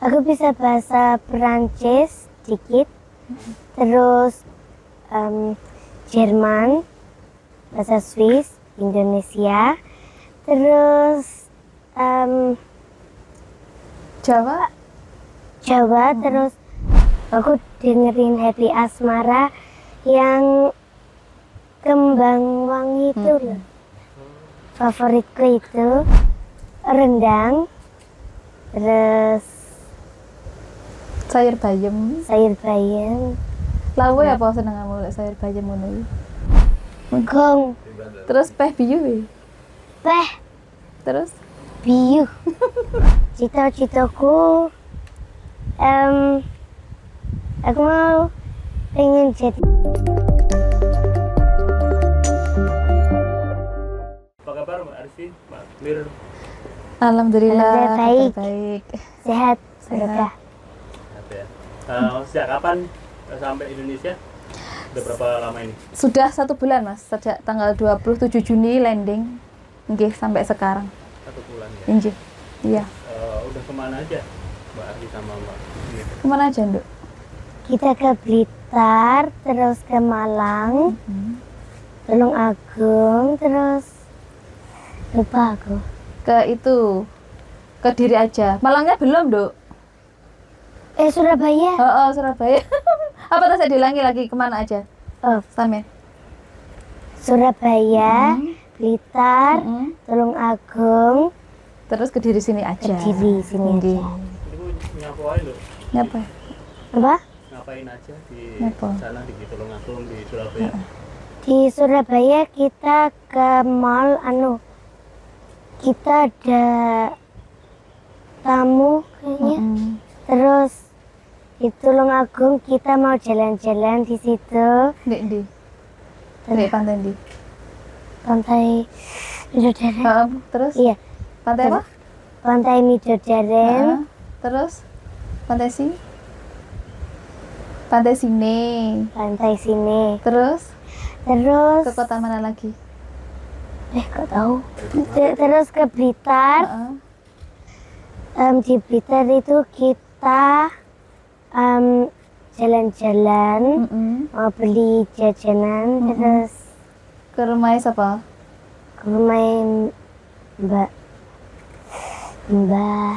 Aku bisa bahasa Perancis dikit, terus Jerman, bahasa Swiss, Indonesia, terus Jawa? Jawa, terus aku dengerin Happy Asmara yang Kembang Wangi itu loh. Favoritku itu rendang, terus Sayur bayem. sayur bayam, Lawe apa senenganmu lek sayur bayem ngono iki? gong, Terus peh biyu we. teh, Terus biu. Cita-citaku, aku mau pengen jadi Apa kabar Mbak Arsi, Mbak Mir? alhamdulillah Alhamdulillah, kabar baik. sehat, semoga. Ya. Sejak kapan sampai Indonesia? Udah berapa lama ini? Sudah 1 bulan Mas, sejak tanggal 27 Juni landing. Nggih, sampai sekarang. 1 bulan ya. Nggih. Iya. Udah kemana aja Mbak Arsi sama Mbak Mir? Kemana aja, Nduk? Kita ke Blitar, terus ke Malang, Tulung Agung, terus lupa aku. Ke itu. Ke Diri aja. Malangnya belum, Nduk. Surabaya. Oh, Surabaya. Apa tadi diulangi lagi kemana aja? Oh, Samir. Surabaya, Blitar, Mm-mm. Tulung Agung, Terus ke Diri sini aja. Kediri sini Nggih. aja. Ibu ngapain loh? Nyapa? Apa? Ngapain aja di Apa? sana, di Tulungagung, di Surabaya? Di Surabaya kita ke mall kita ada tamu kayaknya. Terus di Tulung Agung kita mau jalan-jalan di situ, Ndi. Ndi pantai ndi? Pantai Midodaren. Terus Iya, pantai apa? Pantai Midodaren. Terus pantai sini. Pantai sini. Pantai sini. Terus Terus ke kota mana lagi? kok tahu? Terus ke Blitar. Di Blitar itu kita jalan-jalan, mau beli jajanan, terus Ke rumah siapa? ke rumah Mbak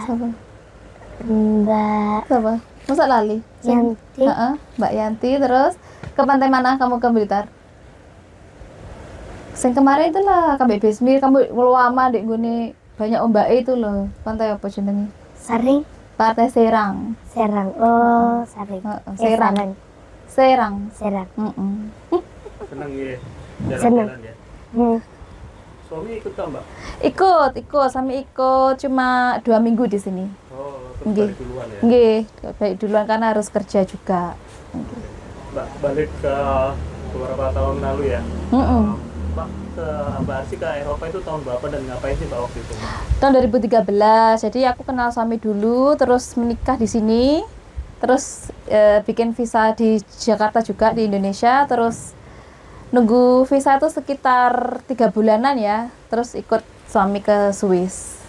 Siapa? Mbak Siapa? Masa lali? Yanti. Mbak Yanti. Terus ke pantai mana kamu ke Blitar? Yang kemarin itu lah, ke Besmir, kamu lama dek gini banyak ombak itu loh. Pantai apa jenenge? Saring, Pantai Serang. Serang. Oh, Saring. Serang. Serang. Serang. Serang. Seneng ya? Seneng. Jalan-jalan ya? Hmm. Suami ikut tak Mbak? Ikut, Sami ikut cuma 2 minggu di sini. Oh, Nggih. balik duluan ya? Nggih, baik duluan karena harus kerja juga. Mbak balik ke beberapa tahun lalu ya? Mbak Mbak Arsi ke Eropa itu tahun berapa dan ngapain sih Mbak waktu itu? Tahun 2013. Jadi aku kenal suami dulu, terus menikah di sini, terus bikin visa di Jakarta juga di Indonesia, terus nunggu visa itu sekitar 3 bulanan ya, terus ikut suami ke Swiss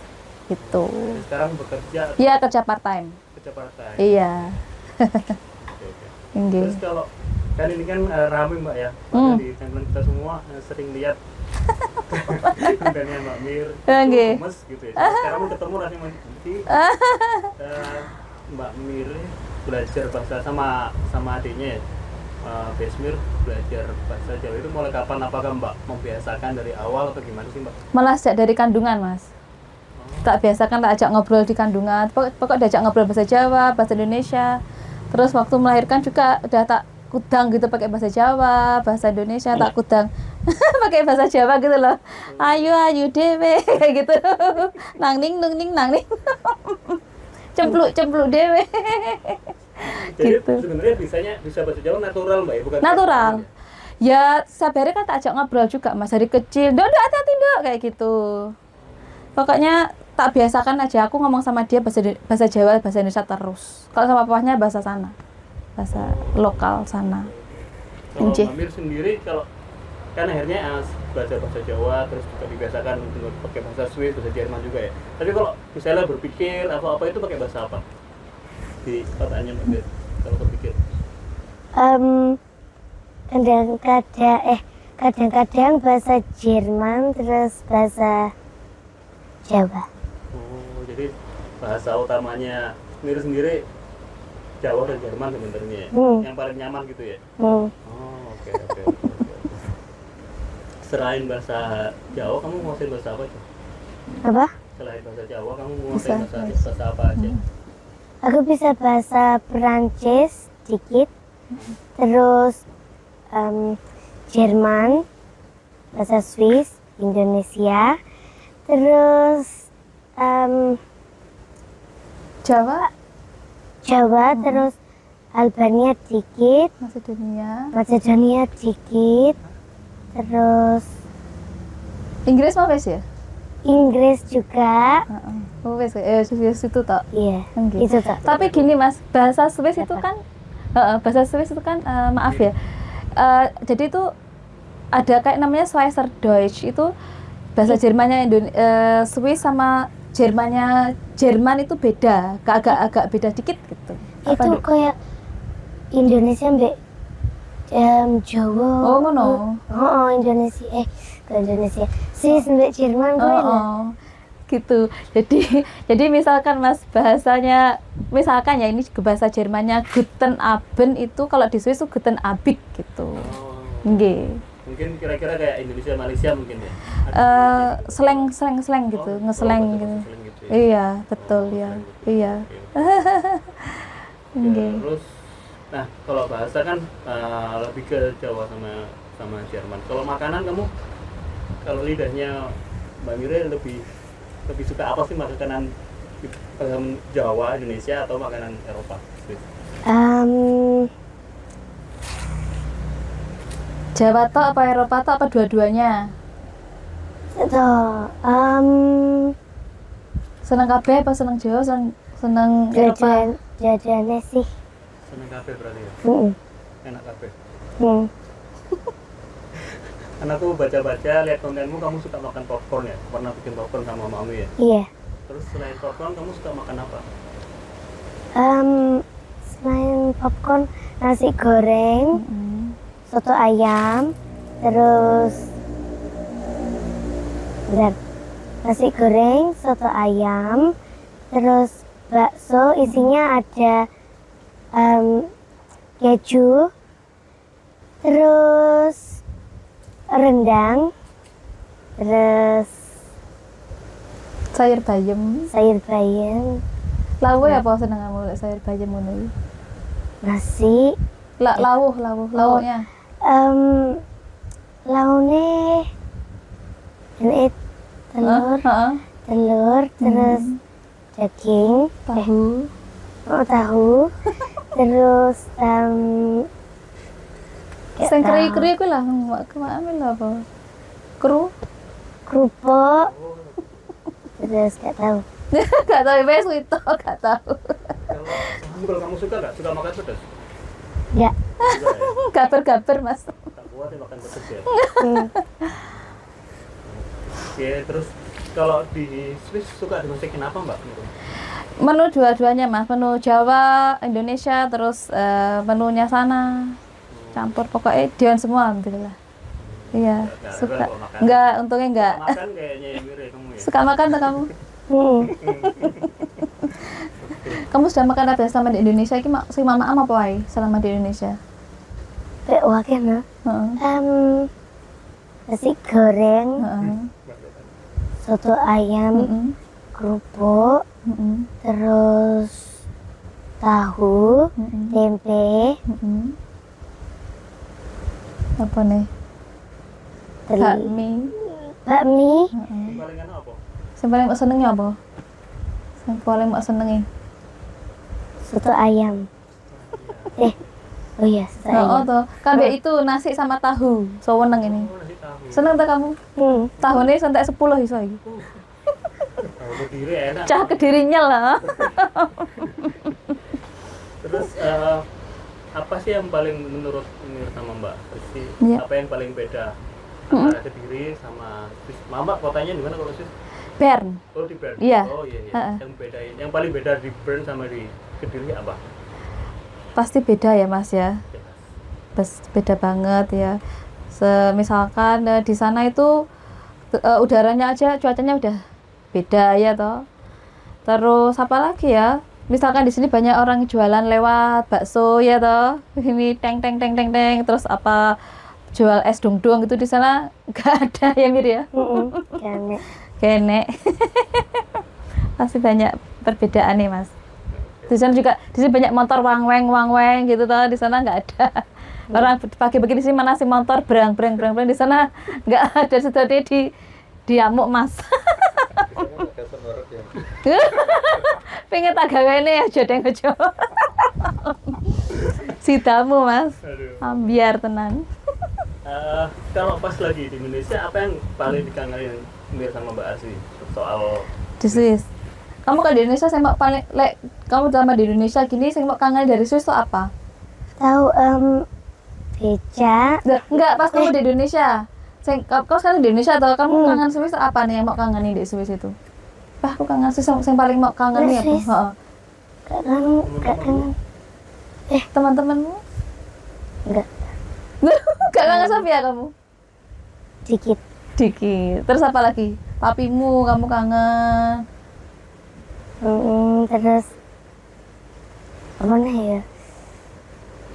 gitu. Dan sekarang bekerja? Iya, kerja part time. Kerja part-time? Iya. Oke. Nggih. Terus kalau kan ini kan ramai Mbak ya, Pada di channel kita semua sering lihat kontennya Mbak Mir, Nggih. gemes gitu ya. Sekarang mau ketemu rasanya nanti Mbak Mir belajar bahasa sama adiknya ya, Besmir belajar bahasa Jawa itu mulai kapan? Apakah Mbak membiasakan dari awal atau gimana sih Mbak? Malah sejak dari kandungan, Mas. Tak biasakan tak ajak ngobrol di kandungan. Pokok diajak ngobrol bahasa Jawa, bahasa Indonesia. Terus waktu melahirkan juga udah tak kudang gitu pakai bahasa Jawa, bahasa Indonesia tak kudang pakai bahasa Jawa gitu loh. Ayu dewe kayak gitu. Nang ning nang ning. Cempluk dewe. Jadi Gitu. sebenarnya bisa bahasa Jawa natural Mbak ya, bukan? Natural. Ya, sabarnya kan tak ajak ngobrol juga Mas dari kecil. Dok, hati-hati Dok kayak gitu. Pokoknya tak biasakan aja aku ngomong sama dia bahasa Jawa, bahasa Indonesia terus. Kalau sama papahnya bahasa sana. Bahasa lokal sana. Kalau Nggih. Mbak Mir sendiri kalau kan akhirnya belajar bahasa Jawa terus juga dibiasakan untuk pakai bahasa Swiss, bahasa Jerman juga ya. Tapi kalau misalnya berpikir apa-apa itu pakai bahasa apa? di otaknya Mbak Bir kalau kepikir? Kadang-kadang bahasa Jerman terus bahasa Jawa. Oh, jadi bahasa utamanya sendiri Jawa dan Jerman sebenarnya ya? Yang paling nyaman gitu ya? Oh, oke. Selain bahasa Jawa, kamu menguasai bahasa apa aja? Apa? Selain bahasa Jawa, kamu menguasai bahasa apa aja? Aku bisa bahasa Perancis dikit, terus Jerman, bahasa Swiss, Indonesia, terus Jawa, Jawa, terus Albania dikit, Macedonia dikit, terus Inggris mah wes ya? Inggris juga. Oh wes, Swiss itu tak. Iya, Oke. itu tak. Tapi gini Mas, bahasa Swiss itu kan, maaf ya. Jadi itu ada kayak namanya Schweizerdeutsch, itu bahasa Jermannya Swiss sama Jerman itu beda, agak beda dikit gitu. Itu kayak Indonesia mbak Jawa. Oh ngono. Indonesia ke Indonesia. Swiss mbak Jerman Gitu. Jadi misalkan Mas bahasanya, misalkan ya ini bahasa Jermannya Guten Abend, itu kalau di Swiss itu Guten Abend gitu. Nggih. Mungkin kira-kira kayak Indonesia Malaysia mungkin ya? Slang gitu, ngesleng gitu. Iya, betul ya. Iya. Nggih. Terus nah, kalau bahasa kan lebih ke Jawa sama Jerman. Kalau makanan kamu, kalau lidahnya Mbak Mira lebih suka apa sih makanan Jawa, Indonesia atau makanan Eropa? Jawa toh apa Eropa toh apa dua-duanya? Seneng kabeh apa seneng Jawa, seneng Eropa? Jajannya sih. Seneng kabeh berarti ya? Enak kabeh. Karena aku baca-baca, lihat kontenmu, kamu suka makan popcorn ya? Pernah bikin popcorn sama mami ya? Iya. Terus selain popcorn, kamu suka makan apa? Selain popcorn, nasi goreng, soto ayam, terus nasi goreng, soto ayam, terus bakso isinya ada keju, terus rendang, terus Sayur bayam. Lawuh Ya apa seneng kamu sayur bayam ngono iki? nasi, Lawuhnya. laune ini telur, terus daging, tahu, terus Sing keri-keri kuwi lah, kemana lah apa? kerupuk, terus gak tahu. Gak tahu wes itu, gak tahu. Kalau kamu suka makan pedas? Ya. Gaper-gaper Mas. Tak kuat ya makan pedas ya? Oke, terus kalau di Swiss suka dimasakin apa Mbak? Menu dua-duanya Mas, menu Jawa, Indonesia, terus menunya sana. Campur pokoknya dion semua alhamdulillah. Iya, suka. Enggak, untungnya enggak. Makan kayaknya Mira kamu ya? Suka makan tuh kamu? Kamu sudah makan apa selama di Indonesia? Ini sing mama apa wae selama di Indonesia? Wakena. Nasi goreng, soto ayam, kerupuk, terus tahu, tempe, apa nih? Bakmi. Palingan apa? Yang paling mbak senengnya apa? Yang paling mbak senengi? Soto ayam. Oh iya, soto ayam. Oh toh, kan itu nasi sama tahu. Seneng ini. Nasi tahu. Seneng tak kamu? Tahu ini sampai 10 iso iki. Tahu Kediri enak. Cah Kedirinya lah. Terus apa sih yang paling menurut sama Mbak Rizky, apa yang paling beda antara Kediri sama Swiss? Mbak kotanya di mana kalau Swiss? Bern. Oh di Bern. Iya. Oh iya. Yang bedain, yang paling beda di Bern sama di Kediri apa? Pasti beda ya Mas ya. Beda banget ya. Misalkan di sana itu udaranya aja, cuacanya udah beda ya toh. Terus apa lagi ya? Misalkan di sini banyak orang jualan lewat bakso ya toh. Ini teng teng teng teng teng. Terus apa jual es dong-dong gitu di sana nggak ada ya Mir ya. Kene. Kene. Pasti banyak perbedaan nih Mas. Di sana juga di sini banyak motor wang weng gitu toh. Di sana nggak ada. Orang pagi begini sih mana sih motor brang di sana nggak ada, sudah di amuk Mas. Pengen tak gawe ini aja deng aja. Si tamu Mas. Biar tenang. Kalau pas lagi di Indonesia, apa yang paling dikangenin Mir sama Mbak Asi soal Di Swiss. Kamu kalau di Indonesia saya mau paling kamu selama di Indonesia gini saya mau kangen dari Swiss itu apa? Tahu beca. Enggak, pas kamu di Indonesia. Kau sekarang di Indonesia atau kamu kangen Swiss apa nih yang mau kangenin di Swiss itu? Aku kangen Swiss, yang paling mau kangen nih apa? Swiss. Gak kangen. Teman-temanmu? Enggak. Gak kangen Sofia kamu? Dikit. Terus apa lagi? Papimu kamu kangen? Terus apa nih ya?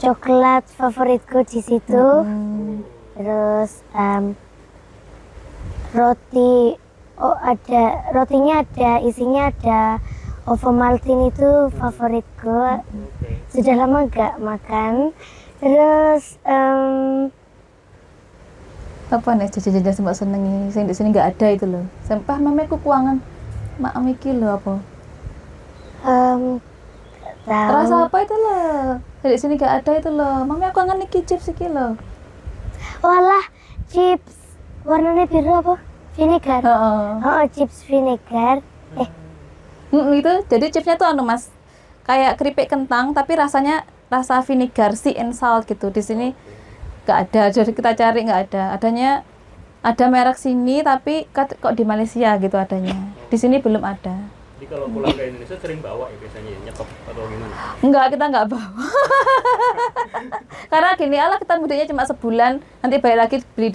Coklat favoritku di situ. Terus roti, rotinya ada, isinya ada Ovomaltine, itu favoritku. Sudah lama nggak makan. Terus apa nih jajan-jajan sembak senengi sing di sini nggak ada itu loh. Sempah mameku kuangan mak iki lho apa? tahu. Rasa apa itu loh? Di sini nggak ada itu loh. Mami aku kangen iki chips iki loh. Walah, chips warnanya biru apa? Vinegar. Oh, chips vinegar. Itu jadi chipsnya tuh Mas, kayak keripik kentang tapi rasanya rasa vinegar sea and salt gitu. Di sini nggak ada, jadi kita cari nggak ada. Ada merek sini tapi kok di Malaysia gitu adanya. Di sini belum ada. Jadi kalau pulang ke Indonesia sering bawa ya biasanya nyetop atau gimana? Enggak, kita nggak bawa. Karena gini, kita mudanya cuma sebulan, nanti balik lagi beli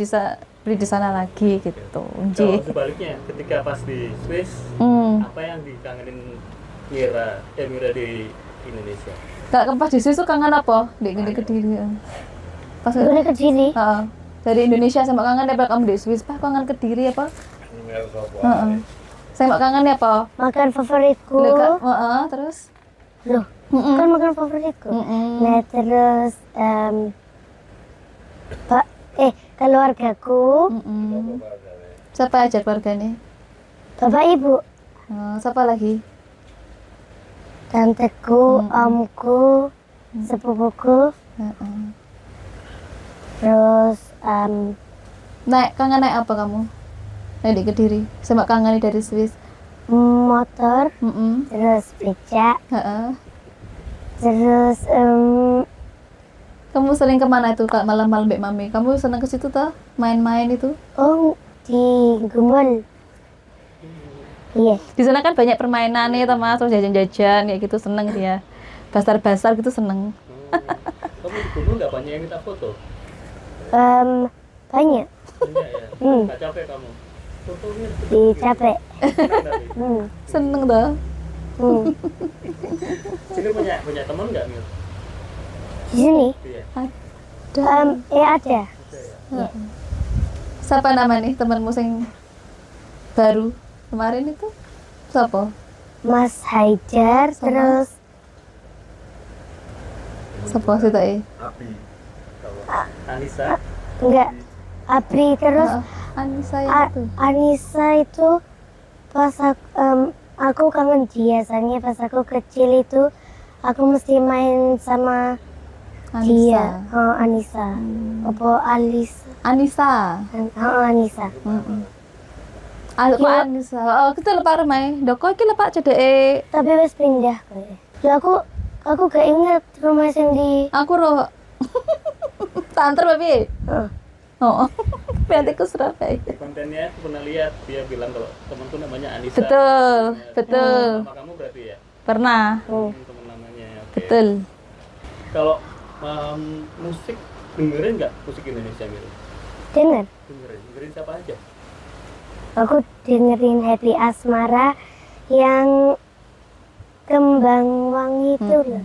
di sana lagi gitu. Kalau sebaliknya, ketika pas di Swiss, apa yang dikangenin Mira di Indonesia? Kak, pas di Swiss tuh kangen apa? Di Kediri. Pas Udah Kediri. Dari Indonesia sama kangen apa kamu di Swiss? Pak, kangen Kediri apa? Saya mau kangen ya apa? Makan favoritku. Terus? Loh, kan makan favoritku. Nah, terus keluargaku. Siapa aja keluarganya? Bapak ibu. Siapa lagi? Tanteku, omku, sepupuku. Terus kangen naik apa kamu? Naik di Kediri. Saya mau kangen dari Swiss. Motor. Terus beca. Terus kamu sering kemana itu kalau malam-malam Mbak Mami? Kamu senang ke situ toh? Main-main itu? Oh, di Gumbul. Iya. Di sana kan banyak permainan nih, Mas, terus jajan-jajan kayak gitu, seneng dia. Basar-basar gitu seneng. Kamu di Gumbul nggak banyak yang minta foto? Banyak. Banyak ya. Nggak capek kamu? Fotonya Capek. Seneng toh. Sini punya teman nggak Mir? Di sini? Iya. Ada. Siapa nama nih temanmu yang baru kemarin itu? Siapa? Mas Haidar. Terus siapa sih tadi? Anissa? Enggak, Abri. Terus Anissa yang itu. Anissa itu pas aku kangen dia. Soalnya pas aku kecil itu aku mesti main sama dia. Anissa. Apa Alisa? Anissa. Anissa. Anissa. Kita lepas rumah. Doko iki lepas cedeke. Tapi wes pindah kayak. Ya aku gak ingat rumah yang di. Aku roh. Tanter babi. Nanti ke Surabaya. Di kontennya aku pernah lihat dia bilang kalau temanku namanya Anissa. Betul. Sama kamu berarti ya? Pernah. Teman namanya. Betul. Kalau musik dengerin nggak musik Indonesia Mira? Dengerin siapa aja? Aku dengerin Happy Asmara yang Kembang Wangi itu loh.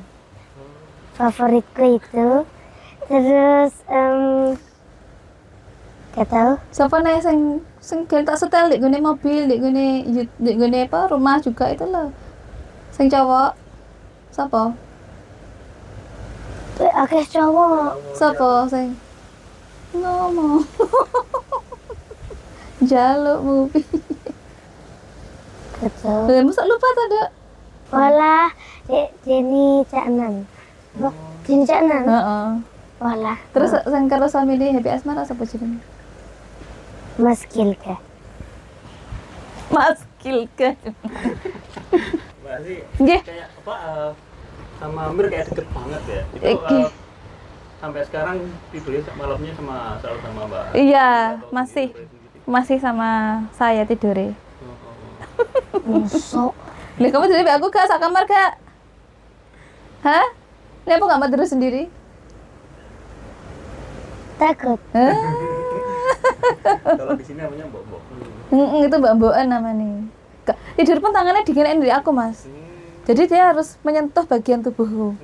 Favoritku itu. Terus gak tahu. Siapa nih sing tak setel di gune mobil, di gune apa rumah juga itu loh. Sing cowok. Siapa? Oke cowok. Siapa sing ngomong? Jaluk mobil. Betul. Masa lupa tadi? Walah, Jenny Caknan. Jenny Caknan. Heeh. Walah. Terus sing karo suami di Happy Asmara sapa jenenge? Mas Kilka. Mas Kilka. Berarti Nggih. kayak apa sama Mir kayak deket banget ya. Itu sampai sekarang tidurnya malamnya selalu sama Mbak. Iya, Atau masih. sendiri, sendiri? Masih sama saya tidurnya. Musuh. Lah kamu tidur sama aku gak sak kamar gak? Hah? Lah apa gak mau tidur sendiri? Takut. Kalau di sini namanya mbok-mbok. Itu mbak-mbokan namanya. Tidur pun tangannya diginiin dari aku, Mas. Jadi dia harus menyentuh bagian tubuhku.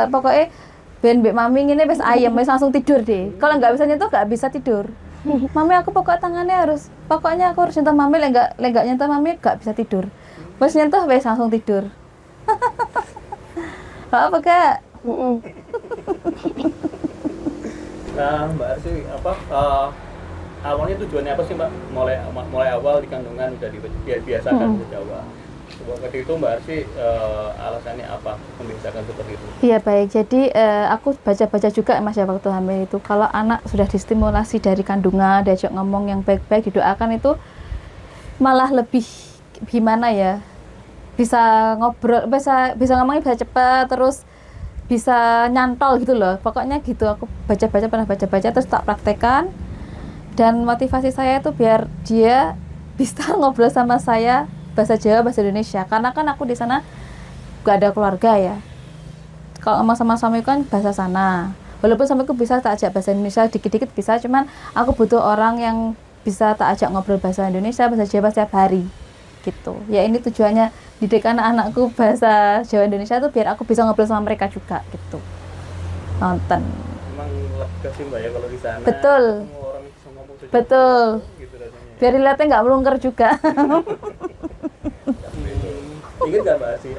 Pokoknya ben mbek mami ngene wis ayem, wis langsung tidur deh. Kalau nggak bisa nyentuh nggak bisa tidur. Mami aku pokoknya tangannya pokoknya aku harus nyentuh mami, lek nggak nyentuh mami nggak bisa tidur. Wis nyentuh wis langsung tidur. Apa Kak? Nah, Mbak Arsi awalnya tujuannya apa sih Mbak? Mulai awal di kandungan udah dibiasakan bahasa Jawa. Waktu itu Mbak Arsi alasannya apa membiasakan seperti itu? Iya baik, jadi aku baca-baca juga Mas ya waktu hamil itu, kalau anak sudah distimulasi dari kandungan, diajak ngomong yang baik-baik, didoakan itu malah lebih gimana ya, bisa ngobrol, bisa ngomongnya bisa cepat, terus bisa nyantol gitu loh, pokoknya gitu. Aku pernah baca-baca terus tak praktekkan, dan motivasi saya itu biar dia bisa ngobrol sama saya bahasa Jawa, bahasa Indonesia, karena kan aku di sana gak ada keluarga ya. Kalau sama suami kan bahasa sana, walaupun suamiku bisa tak ajak bahasa Indonesia dikit-dikit bisa, cuman aku butuh orang yang bisa tak ajak ngobrol bahasa Indonesia, bahasa Jawa setiap hari gitu. Ya ini tujuannya didik anak-anakku bahasa Jawa Indonesia tuh biar aku bisa ngobrol sama mereka juga gitu. Nonton. Emang lega sih Mbak ya kalau di sana. Betul. Semua orang bisa ngomong secara Betul. gitu rasanya. Biar dilihatnya nggak melungker juga. Ingat nggak Mbak Arsi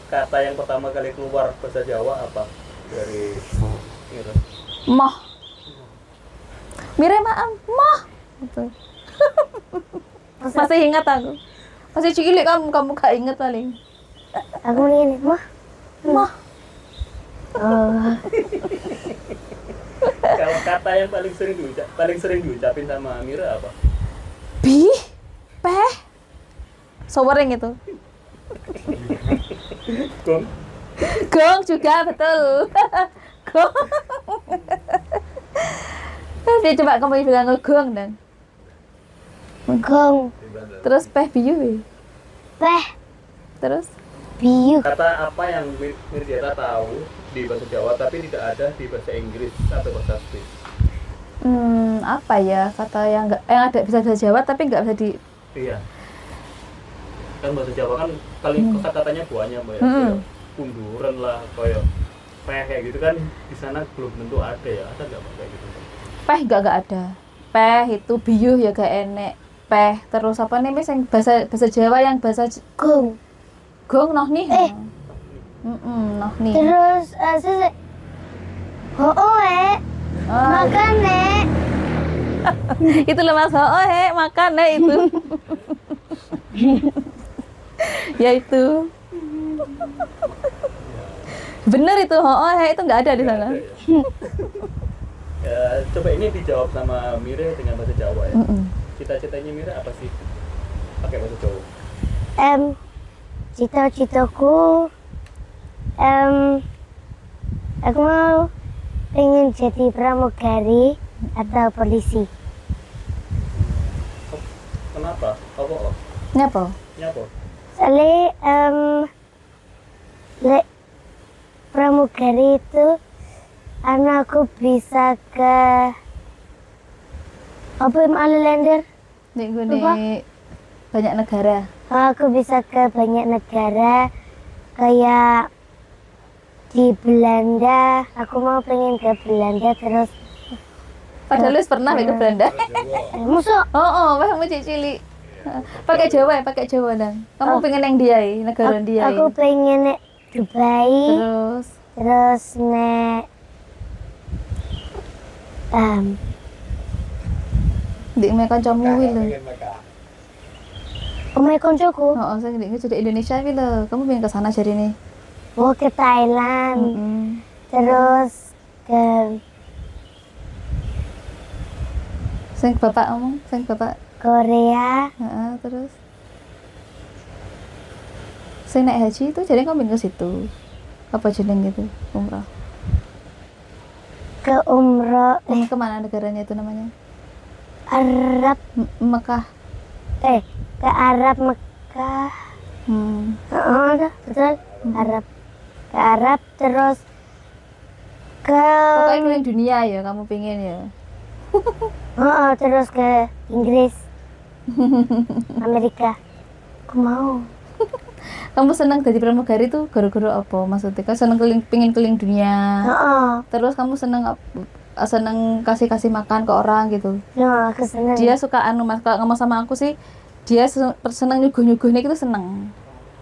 kata yang pertama kali keluar bahasa Jawa apa dari gitu? Moh. Mire maaf, moh. Gitu. Masih ingat aku. Masih cilik kamu gak inget paling. Aku ini mah. Moh. Kalau kata yang paling sering diucapin sama Mira apa? Bih, peh, sowering itu. Gong juga betul. Gong. Dia coba kamu bilang gong dan. Gong. Terus peh biyu. Peh. Terus Biu. Kata apa yang Mirdiata tahu di bahasa Jawa tapi tidak ada di bahasa Inggris atau bahasa Swiss? Apa ya kata yang ada bisa bahasa Jawa tapi nggak bisa di. Iya. Kan bahasa Jawa kan paling kata-katanya banyak Mbak ya. Kayak kunduran lah, kayak peh kayak gitu kan di sana belum tentu ada ya. Ada nggak Mbak kayak gitu? Peh nggak ada. Peh itu biyu ya gak enek. Peh terus apa nih yang bahasa Jawa yang bahasa Gong. gong noh nih. Noh nih. Terus sese. Makan nek. Itu loh Mas, makan itu. Ya itu. Bener itu, itu nggak ada di sana. Ada, ya. Ya, coba ini dijawab sama Mira dengan bahasa Jawa ya. Cita-citanya Mira apa sih pakai bahasa Jawa? Cita-citaku aku mau pengen jadi pramugari atau polisi. Kenapa? Apa? Nyapa? Nyapa? Soalnya pramugari itu aku bisa ke apa Alexander. Nek gone banyak negara. Aku bisa ke banyak negara kayak di Belanda. Aku mau pengen ke Belanda terus. Padahal lu pernah ke Belanda. Musuh. Oh, kamu cilik. Pakai Jawa ya, pakai Jawa dan. Kamu pengen yang dia, negara dia. Aku pengen nek Dubai. Terus nek di kancamu kuwi lho. Omae koncoku. Heeh, sing di Indonesia kuwi lho. Kamu pengen ke sana jarine. Mau ke Thailand. Terus ke sing bapak ngomong, sing bapak Korea. Terus sing naik haji itu jadi kamu pengen ke situ. Apa jeneng gitu? Umrah. Ke umroh. Kemana negaranya itu namanya? Arab. Mekah. Ke Arab Mekah. Betul. Arab. Ke Arab terus ke pokoknya keliling dunia ya kamu pengen ya. Terus ke Inggris. Amerika. Aku mau. Kamu senang jadi pramugari tuh gara-gara apa? Maksudnya kan senang pengen keliling dunia. Terus kamu senang kasih makan ke orang gitu. Aku senang. Dia suka mas kalau ngomong sama aku sih dia senang nyuguh-nyuguhnya gitu senang.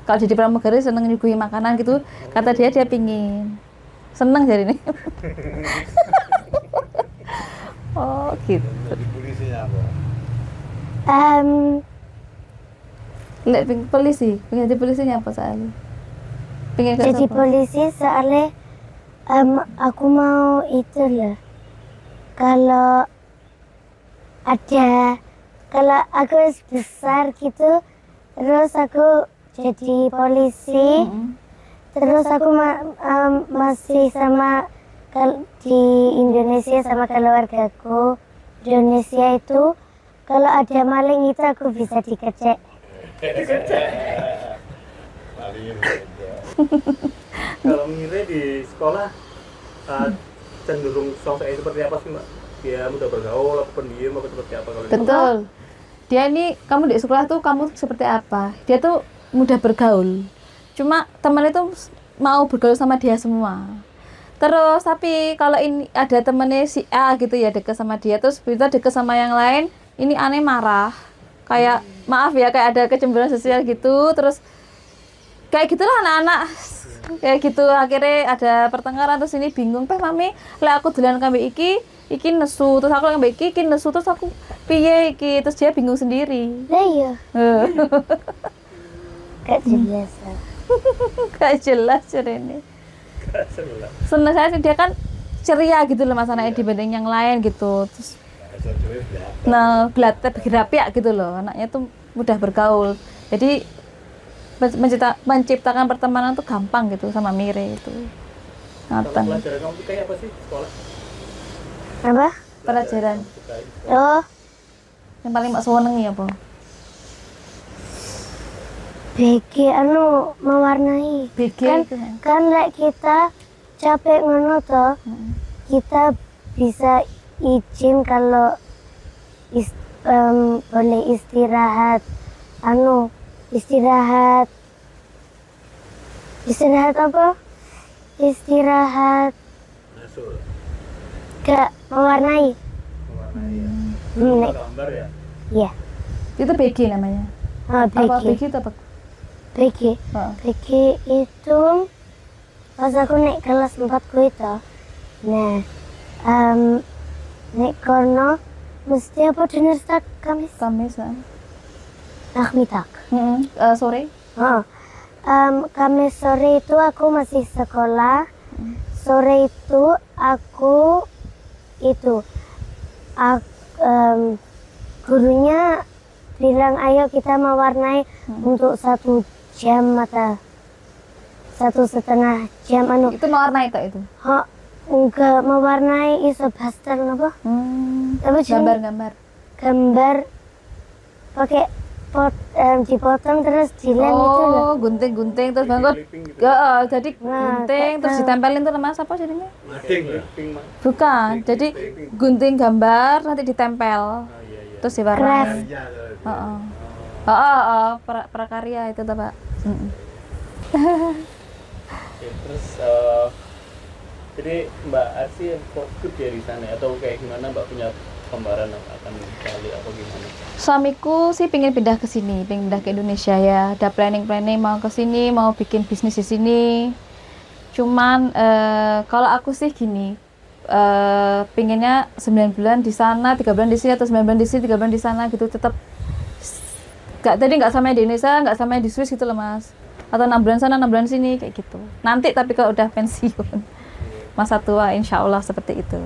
Kalau jadi pramugari senang nyuguhi makanan gitu. Kata dia pingin. Senang jadi nih. Oh gitu. Jadi polisinya apa? Polisi, pengen jadi polisinya apa soalnya? Pengen jadi polisi soalnya aku mau itu loh. Kalau aku besar gitu, terus aku jadi polisi, terus aku masih sama di Indonesia sama keluargaku. Di Indonesia itu kalau ada maling itu aku bisa dikecek. Kalau Mire di sekolah cenderung sosoknya seperti apa sih Mbak? Dia mudah bergaul, apa pendiam, apa seperti apa kalau betul. Dia ini kamu di sekolah tuh kamu seperti apa? Dia tuh mudah bergaul. Cuma teman itu mau bergaul sama dia semua. Terus tapi kalau ini ada temennya si A gitu ya deket sama dia, terus kita deket sama yang lain, ini aneh marah. Kayak maaf ya kayak ada kecemburuan sosial gitu, terus kayak gitulah anak-anak kayak gitu akhirnya ada pertengkaran terus ini bingung mami lek aku dolan kambe iki nesu terus aku kambe iki nesu terus aku piye iki terus dia bingung sendiri. Lah iya. Gak jelas. Gak jelas cerene. Seneng saya sih dia kan ceria gitu loh mas anaknya dibanding yang lain gitu terus berapiak gitu loh anaknya tuh mudah bergaul jadi menciptakan pertemanan tuh gampang gitu sama Mire itu. Pelajaran kamu tuh kayak apa sih sekolah? Apa? Pelajaran. Yang paling mak senengi apa? BG mewarnai. BG kan like kita capek ngono toh. Kita bisa izin kalau boleh istirahat istirahat apa? Istirahat gak mewarnai. Gambar ya? Iya. Itu BG namanya. BG. Apa BG itu apa? BG. BG itu pas aku naik kelas 4 itu. Nah, naik kono mesti apa dinner tak Kamis Nachmittag. Sore. Kamis sore itu aku masih sekolah. Sore itu aku gurunya bilang ayo kita mewarnai untuk 1 jam atau 1,5 jam itu mewarnai itu enggak mewarnai iso pastel apa gambar pakai dipotong terus dilem itu loh. Oh, gunting-gunting terus bangkot. Clipping gitu. Jadi Nah, gunting terus kayak ditempelin tuh Mas apa jadinya? Clipping, Mas. Bukan. Jadi gunting gambar nanti ditempel. Oh iya iya. Terus diwarnai. Craft. Heeh. Heeh, prakarya itu tuh, Pak. Mm-mm. Oke, terus jadi Mbak Arsi fokus ya di sana atau kayak gimana Mbak punya gambaran akan balik apa gimana? Suamiku sih pengen pindah ke sini, pengen pindah ke Indonesia ya. Ada planning mau ke sini, mau bikin bisnis di sini. Cuman kalau aku sih gini, pengennya 9 bulan di sana, 3 bulan di sini, atau 9 bulan di sini, 3 bulan di sana gitu. Tetap nggak sama di Indonesia, nggak sama di Swiss gitu loh Mas. Atau 6 bulan sana, 6 bulan sini kayak gitu. Nanti tapi kalau udah pensiun, masa tua insya Allah seperti itu.